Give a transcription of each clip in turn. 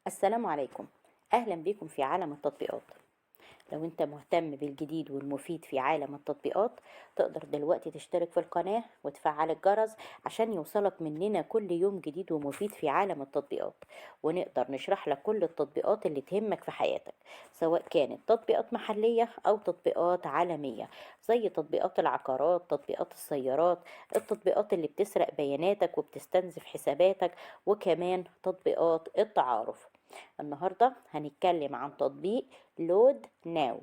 السلام عليكم. أهلا بكم في عالم التطبيقات. لو أنت مهتم بالجديد والمفيد في عالم التطبيقات، تقدر دلوقتي تشترك في القناة وتفعل الجرس عشان يوصلك مننا كل يوم جديد ومفيد في عالم التطبيقات، ونقدر نشرح لك كل التطبيقات اللي تهمك في حياتك، سواء كانت تطبيقات محلية أو تطبيقات عالمية، زي تطبيقات العقارات، تطبيقات السيارات، التطبيقات اللي بتسرق بياناتك وبتستنزف حساباتك، وكمان تطبيقات التعارف. النهاردة هنتكلم عن تطبيق لود ناو.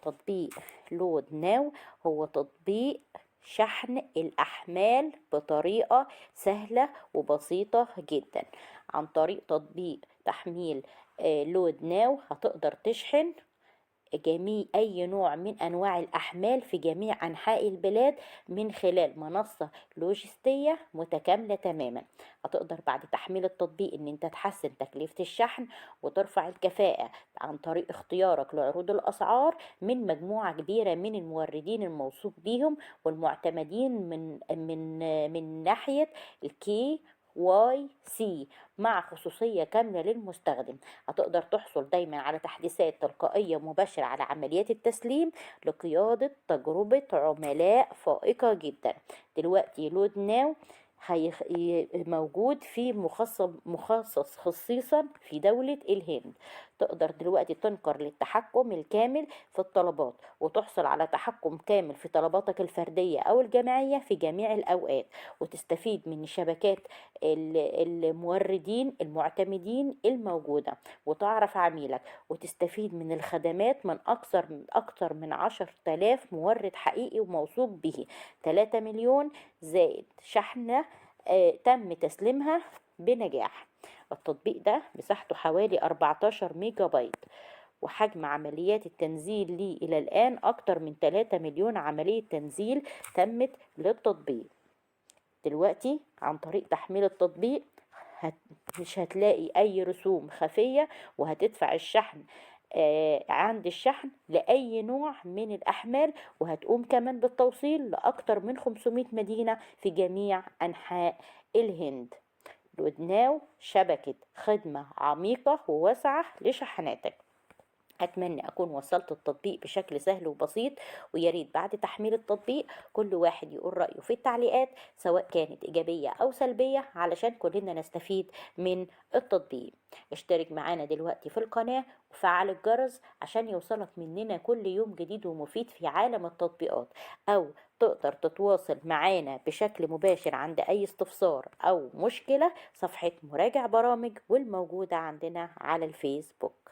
تطبيق لود ناو هو تطبيق شحن الأحمال بطريقة سهلة وبسيطة جدا. عن طريق تطبيق تحميل لود ناو هتقدر تشحن جميع أي نوع من أنواع الأحمال في جميع أنحاء البلاد من خلال منصة لوجستية متكاملة تماما. هتقدر بعد تحميل التطبيق إن أنت تحسن تكلفة الشحن وترفع الكفاءة عن طريق اختيارك لعروض الأسعار من مجموعة كبيرة من الموردين الموثوق بيهم والمعتمدين من ناحية الكي واي سي، مع خصوصية كاملة للمستخدم. هتقدر تحصل دايما على تحديثات تلقائية مباشرة على عمليات التسليم لقيادة تجربة عملاء فائقة جدا. دلوقتي لود ناو موجود في مخصص خصيصا في دولة الهند. تقدر دلوقتي تنقر للتحكم الكامل في الطلبات وتحصل على تحكم كامل في طلباتك الفردية أو الجماعية في جميع الأوقات، وتستفيد من شبكات الموردين المعتمدين الموجودة، وتعرف عميلك، وتستفيد من الخدمات من أكثر من 10,000 مورد حقيقي وموثوق به. 3 مليون زائد شحنة تم تسليمها بنجاح. التطبيق ده مساحته حوالي 14 ميجا بايت، وحجم عمليات التنزيل ليه إلى الآن أكتر من 3 مليون عملية تنزيل تمت للتطبيق. دلوقتي عن طريق تحميل التطبيق هت... مش هتلاقي أي رسوم خفية، وهتدفع الشحن عند الشحن لأي نوع من الأحمال، وهتقوم كمان بالتوصيل لأكتر من 500 مدينة في جميع أنحاء الهند. لودناو شبكة خدمة عميقة وواسعة لشحناتك. أتمنى أكون وصلت التطبيق بشكل سهل وبسيط، وياريت بعد تحميل التطبيق كل واحد يقول رأيه في التعليقات، سواء كانت إيجابية أو سلبية، علشان كلنا نستفيد من التطبيق. اشترك معانا دلوقتي في القناة وفعل الجرس عشان يوصلك مننا كل يوم جديد ومفيد في عالم التطبيقات، أو تقدر تتواصل معانا بشكل مباشر عند أي استفسار أو مشكلة. صفحة مراجع برامج والموجودة عندنا على الفيسبوك.